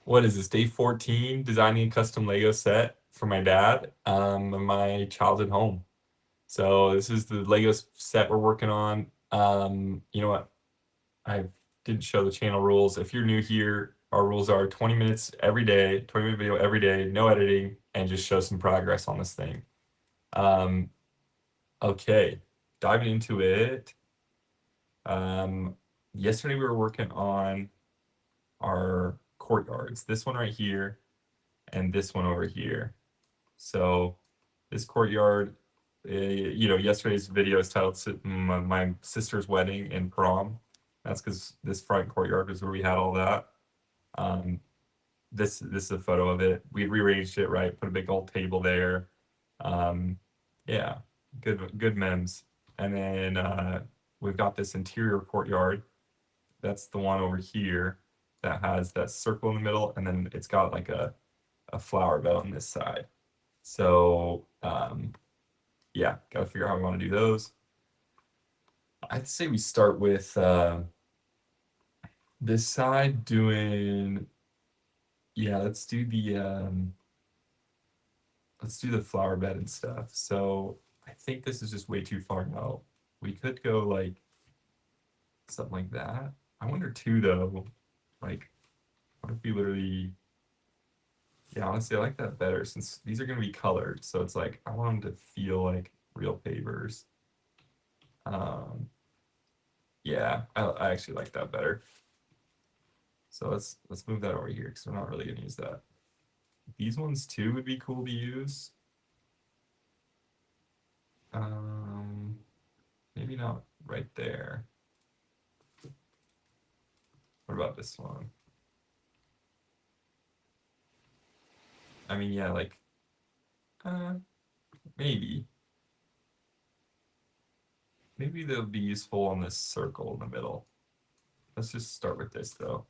What is this, day 14, designing a custom Lego set for my dad, in my childhood home. So this is the Lego set we're working on. You know what? I didn't show the channel rules. If you're new here, our rules are 20 minutes every day, 20-minute video every day, no editing, and just show some progress on this thing. Um, okay, diving into it. Um, Yesterday we were working on our courtyards. This one right here and this one over here. So this courtyard, yesterday's video is titled My Sister's Wedding and Prom. That's because this front courtyard was where we had all that. Um, this is a photo of it. We rearranged it right, put a big old table there. Um, yeah, good memes. And then we've got this interior courtyard. That's the one over here that has that circle in the middle, and then it's got like a flower bed on this side. So yeah, gotta figure out how we want to do those. I'd say we start with this side doing, yeah, let's do the flower bed and stuff. So I think this is just way too far out. We could go like something like that. I wonder too though, like what if we literally, yeah, honestly I like that better since these are gonna be colored. So it's like I want them to feel like real pavers. Um, yeah, I actually like that better. So let's move that over here because we're not really gonna use that. These ones too would be cool to use. Um, Maybe not right there. What about this one? I mean, yeah, like uh, maybe maybe they'll be useful on this circle in the middle. Let's just start with this though.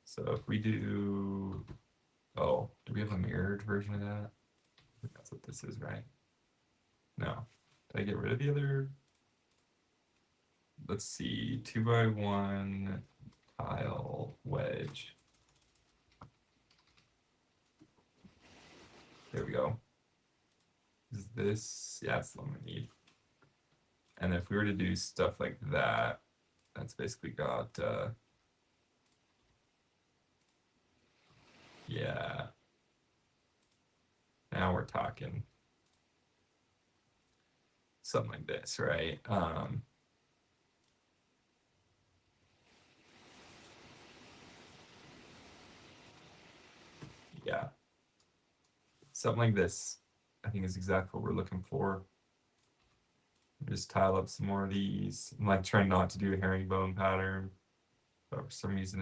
So if we do, oh, do we have a mirrored version of that? I think that's what this is, right? No. Did I get rid of the other? Let's see, 2x1 tile wedge. There we go. Is this, yeah, it's the one we need. And if we were to do stuff like that, that's basically got, yeah, now we're talking something like this, right? Yeah, something like this, I think is exactly what we're looking for. Just tile up some more of these. I'm like trying not to do a herringbone pattern, but for some reason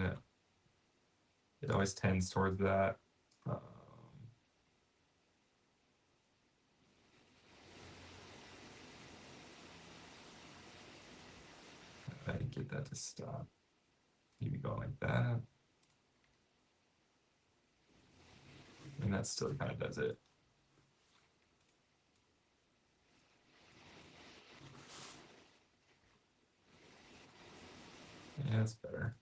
it always tends towards that. I get that to stop. Maybe go like that. And that still kind of does it. Yeah, that's better.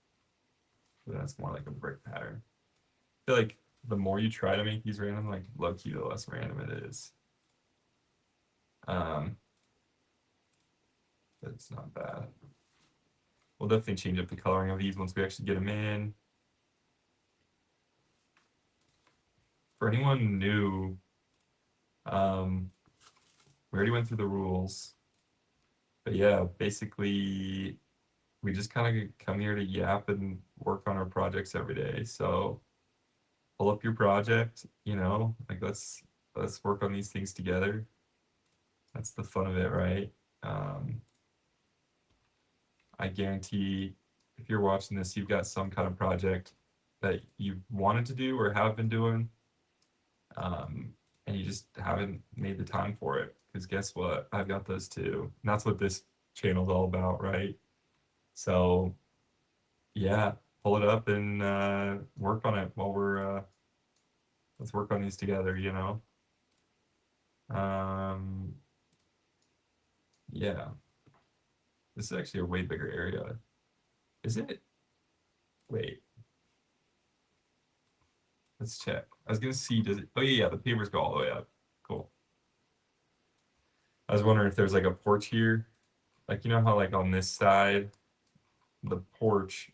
But that's more like a brick pattern. I feel like the more you try to make these random, like low key, the less random it is. Um, but it's not bad. We'll definitely change up the coloring of these once we actually get them in. For anyone new, um, we already went through the rules. But yeah, basically, we just kind of come here to yap and work on our projects every day. So pull up your project, like let's work on these things together. That's the fun of it, right? Um, I guarantee if you're watching this, you've got some kind of project that you wanted to do or have been doing, and you just haven't made the time for it. Because guess what? I've got those too. And that's what this channel's all about, right? So yeah, pull it up and work on it while let's work on these together. Um, yeah, this is actually a way bigger area. Is it? Wait, Let's check. I was gonna see, does it, oh yeah, yeah, the papers go all the way up. Cool. I was wondering if there's like a porch here. Like, you know how like on this side, the porch,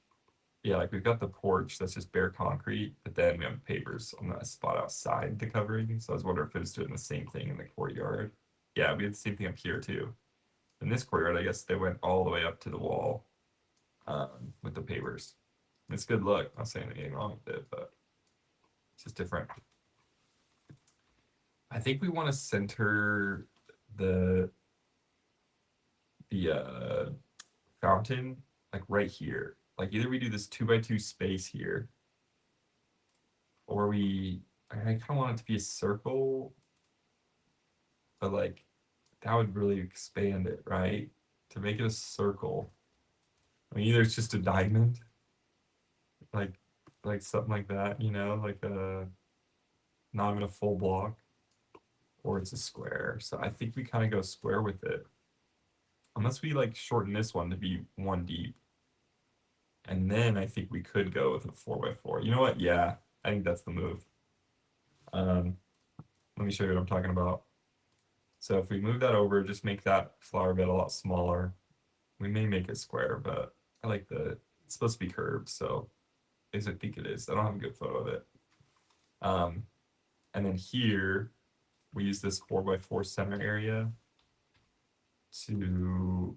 yeah, like we've got the porch that's just bare concrete, but then we have pavers on that spot outside the covering. So I was wondering if it was doing the same thing in the courtyard. Yeah, we had the same thing up here too. In this courtyard, I guess they went all the way up to the wall with the pavers. It's good look. I'm not saying anything wrong with it, but it's just different. I think we want to center the the fountain like right here. Like either we do this 2x2 space here, or I kind of want it to be a circle, but like that would really expand it, right? To make it a circle. I mean, either it's just a diamond, like like something like that, you know, like a not even a full block, or it's a square. So I think we kind of go square with it. Unless we like shorten this one to be one deep. And then I think we could go with a 4x4. You know what? Yeah, I think that's the move. Um, Let me show you what I'm talking about. So if we move that over, just make that flower bed a lot smaller. We may make it square, but I like it's supposed to be curved, so at least I think it is. I don't have a good photo of it. Um, and then here, we use this 4x4 center area to,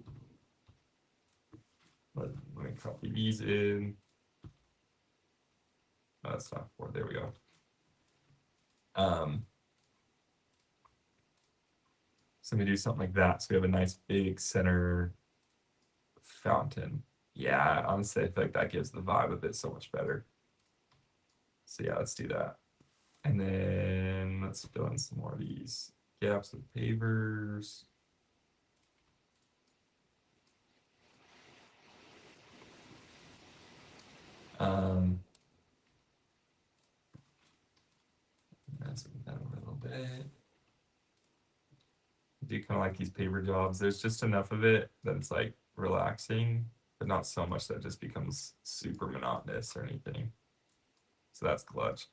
let me copy these in. Oh, that's not 4, there we go. Um, so we do something like that. So we have a nice big center fountain. Yeah, honestly, I feel like that gives the vibe of it so much better. So yeah, let's do that. And then let's fill in some more of these gaps with pavers. Um, that's that a little bit. I do kind of like these paver jobs. There's just enough of it that it's like relaxing, but not so much that it just becomes super monotonous or anything. So that's clutch.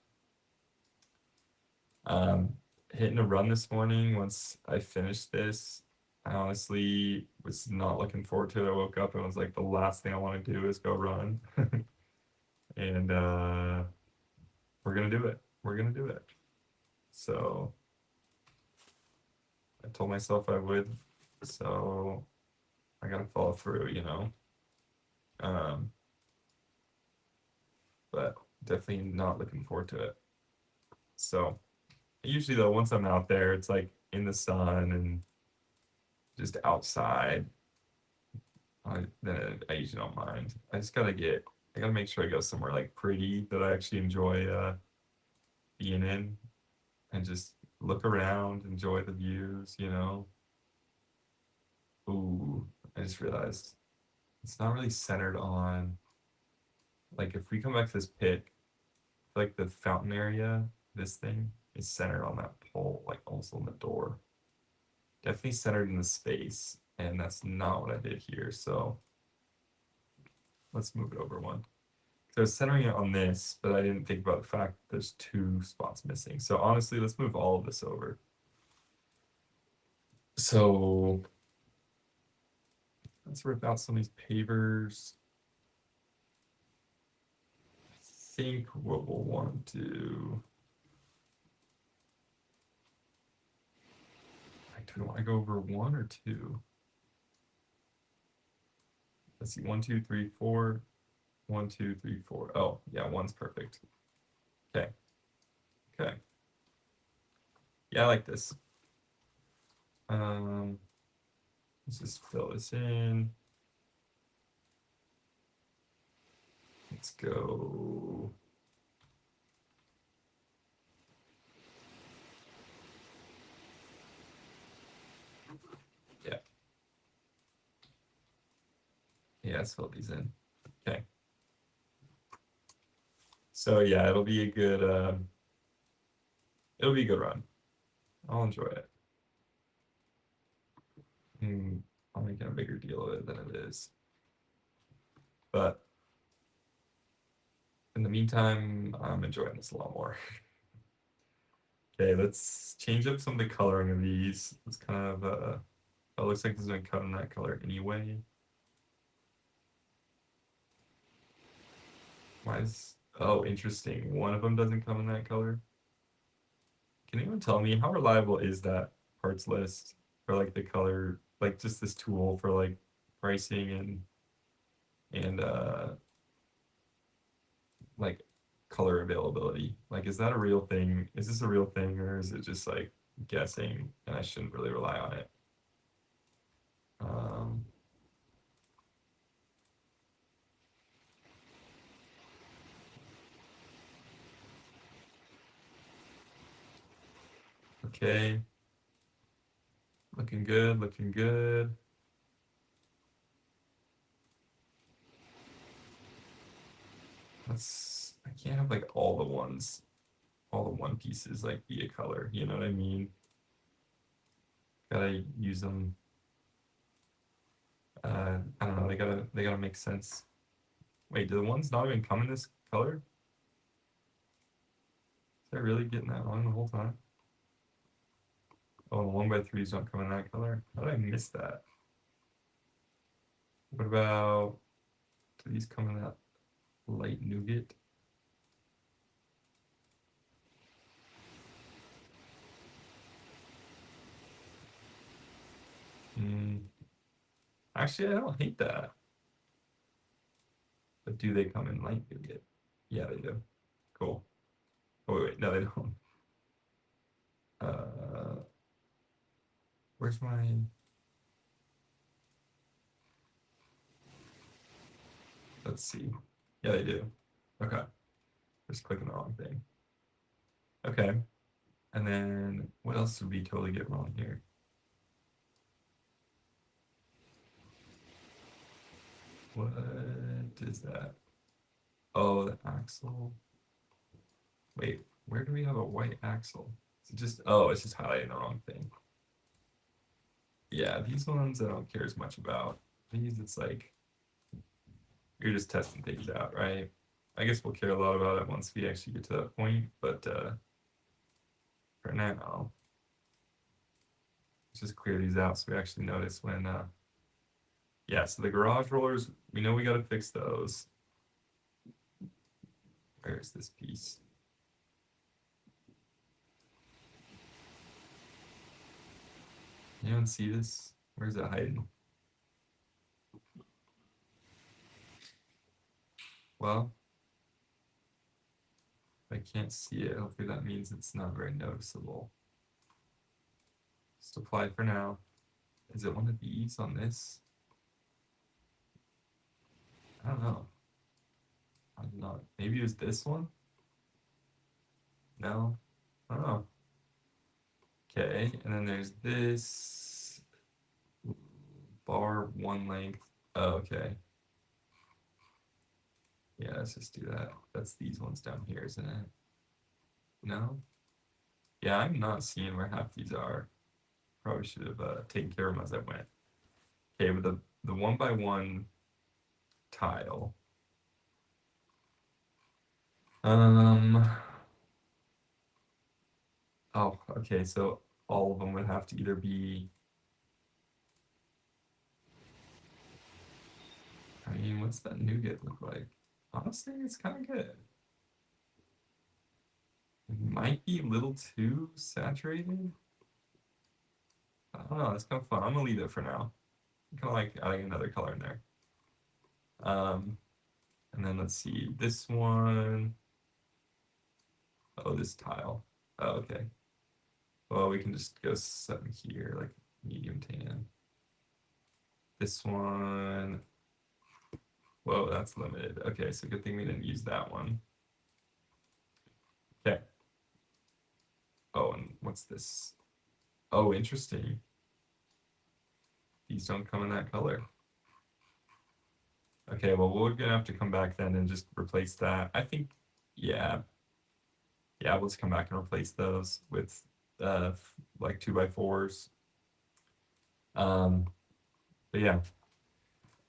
Um, Hitting a run this morning once I finished this. I honestly was not looking forward to it. I woke up and was like, the last thing I want to do is go run. And we're gonna do it. We're gonna do it. So I told myself I would. So I gotta follow through, you know. Um, but definitely not looking forward to it. So usually though, once I'm out there, it's like in the sun and just outside. Then I usually don't mind. I gotta make sure I go somewhere like pretty that I actually enjoy being in and just look around, enjoy the views, you know. Ooh, I just realized it's not really centered on, like if we come back to this pic, like the fountain area, this thing is centered on that pole, like also on the door. Definitely centered in the space, and that's not what I did here. So let's move it over one. So I was centering it on this, but I didn't think about the fact there's two spots missing. So honestly, let's move all of this over. So let's rip out some of these pavers. I think what we'll want to do, like, do we want to go over one or two? Let's see, 1, 2, 3, 4. 1, 2, 3, 4. Oh, yeah, one's perfect. Okay. Okay. Yeah, I like this. Um, let's just fill this in. Let's go. Yeah. Yeah, let's fill these in. Okay. So yeah, it'll be a good run. I'll enjoy it. I'll make a bigger deal of it than it is. But In the meantime, I'm enjoying this a lot more. Okay, let's change up some of the coloring of these. It's kind of oh, it looks like this is gonna cut in that color anyway. Why is, oh, interesting. One of them doesn't come in that color. Can anyone tell me how reliable is that parts list for like the color, like just this tool for like pricing and like color availability? Like, is that a real thing? Is this a real thing, or is it just like guessing and I shouldn't really rely on it? Um, okay, looking good, looking good. Let's, I can't have like all the one pieces like be a color, you know what I mean? Gotta use them. I don't know, they gotta make sense. Wait, do the ones not even come in this color? Was I really getting that wrong the whole time? Oh, the 1x3s don't come in that color? How did I miss that? What about, do these come in that light nougat? Hmm. Actually, I don't hate that. But do they come in light nougat? Yeah, they do. Cool. Oh, wait, no, they don't. Uh, where's my, let's see. Yeah, they do. Okay. Just clicking the wrong thing. Okay. And then what else did we totally get wrong here? What is that? Oh, the axle. Wait, where do we have a white axle? Is it just, oh, it's just highlighting the wrong thing. Yeah, these ones I don't care as much about. These, it's like, you're just testing things out, right? I guess we'll care a lot about it once we actually get to that point, but for now, let's just clear these out so we actually notice when, yeah, so the garage rollers, we know we got to fix those. Where's this piece? Anyone see this? Where's it hiding? Well, if I can't see it, hopefully that means it's not very noticeable. Just apply for now. Is it one of these on this? I don't know. I don't know. Maybe it was this one? No? I don't know. Okay, and then there's this bar one length. Oh, okay. Yeah, let's just do that. That's these ones down here, isn't it? No? Yeah, I'm not seeing where half these are. Probably should have taken care of them as I went. Okay, with the one by one tile. Um, oh, okay, so all of them would have to either be, I mean, what's that nougat look like? Honestly, it's kind of good. It might be a little too saturated. I don't know, it's kind of fun. I'm gonna leave it for now. I kind of like adding another color in there. Um, and then let's see, this one. Oh, this tile. Oh, okay. Well, we can just go something here, like medium tan. This one. Whoa, that's limited. Okay, so good thing we didn't use that one. Okay. Oh, and what's this? Oh, interesting. These don't come in that color. Okay, well, we're gonna have to come back then and just replace that. I think, yeah, yeah, let's come back and replace those with like 2x4s. Um, but yeah,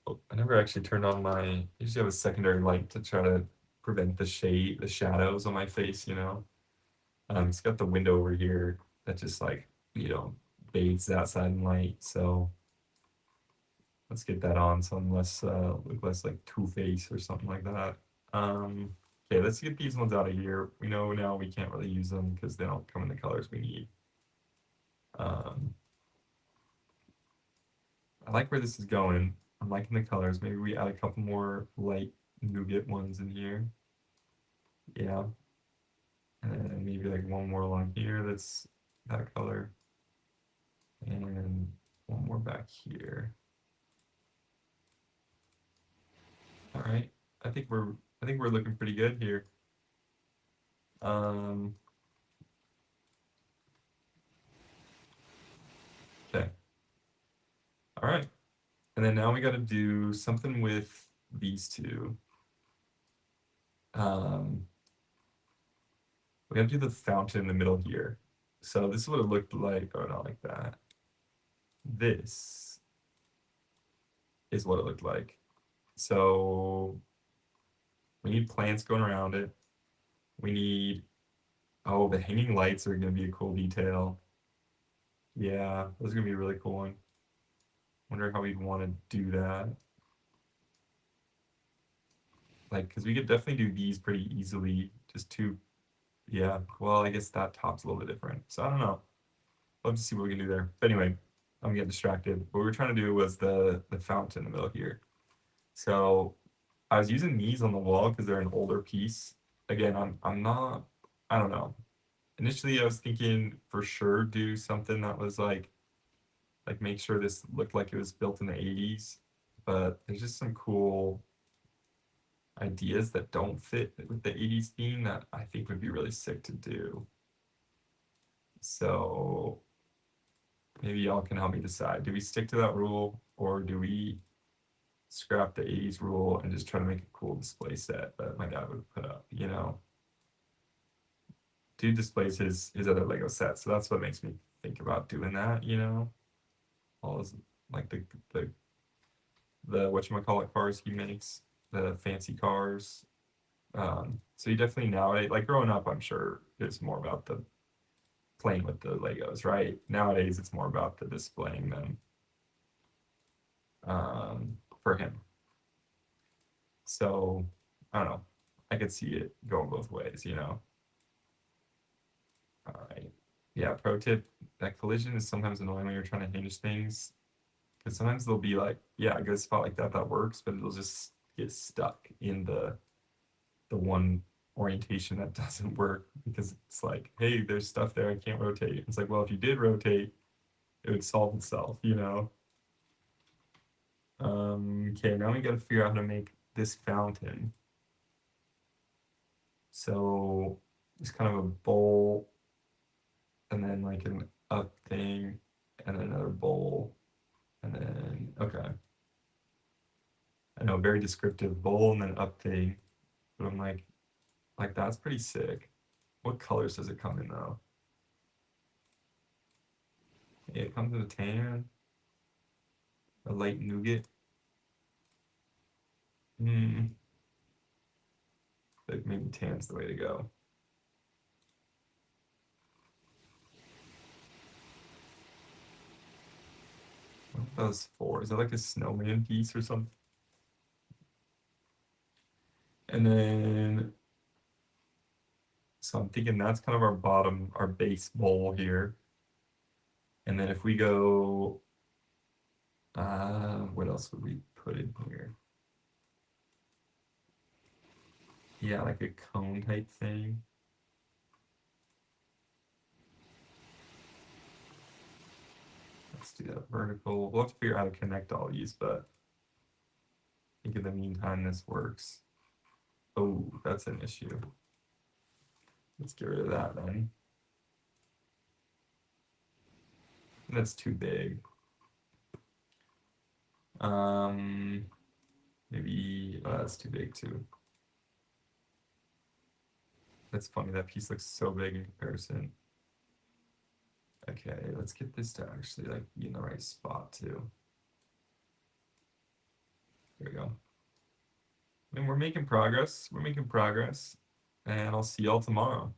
oh, I never actually turned on my. I usually have a secondary light to try to prevent the shade, the shadows on my face, you know. It's got the window over here that just like, you know, bathes that side in light. So let's get that on so I'm less look less like Two-Face or something like that. Okay, let's get these ones out of here. We know now we can't really use them because they don't come in the colors we need. Um, I like where this is going. I'm liking the colors. Maybe we add a couple more light nougat ones in here. Yeah. And then maybe like one more along here that's that color. And one more back here. All right. I think we're I think we're looking pretty good here. Um, okay. All right. And then now we got to do something with these two. Um, we got to do the fountain in the middle here. So this is what it looked like. Oh, not like that. This is what it looked like. So we need plants going around it. We need, oh, the hanging lights are going to be a cool detail. Yeah, those are going to be a really cool one. Wonder how we'd want to do that. Like, because we could definitely do these pretty easily. Just two, yeah. Well, I guess that top's a little bit different. So I don't know. Let's see what we can do there. But anyway, I'm getting distracted. What we were trying to do was the fountain in the middle here. So I was using these on the wall because they're an older piece. Again, I'm not, I don't know. Initially I was thinking for sure do something that was like make sure this looked like it was built in the 80s. But there's just some cool ideas that don't fit with the 80s theme that I think would be really sick to do. So maybe y'all can help me decide. Do we stick to that rule or do we scrap the 80s rule and just try to make a cool display set that my dad would put up, you know? Dude displays his other Lego sets, so that's what makes me think about doing that, you know? All those like the whatchamacallit cars he makes, the fancy cars. So you definitely nowadays, like growing up, I'm sure it's more about the playing with the Legos, right? Nowadays, it's more about the displaying them for him. So I don't know. I could see it going both ways, you know. All right. Yeah, pro tip, that collision is sometimes annoying when you're trying to hinge things. Because sometimes they'll be like, yeah, a good spot like that that works, but it'll just get stuck in the one orientation that doesn't work because it's like, hey, there's stuff there I can't rotate. It's like, well, if you did rotate, it would solve itself, you know? Okay, now we gotta figure out how to make this fountain. So it's kind of a bowl and then like an up thing and then another bowl and then okay. I know, very descriptive bowl and then up thing, but I'm like that's pretty sick. What colors does it come in though? Yeah, it comes in a tan, a light nougat. Hmm, but maybe tan's the way to go. What are those for? Is that like a snowman piece or something? And then so I'm thinking that's kind of our bottom, our base bowl here. And then if we go, what else would we put in here? Yeah, like a cone type thing. Let's do that vertical. We'll have to figure out how to connect all these, but I think in the meantime, this works. Oh, that's an issue. Let's get rid of that then. That's too big. Um, maybe, that's too big too. That's funny, that piece looks so big in comparison. Okay, let's get this to actually like be in the right spot too. There we go. And we're making progress. We're making progress. And I'll see y'all tomorrow.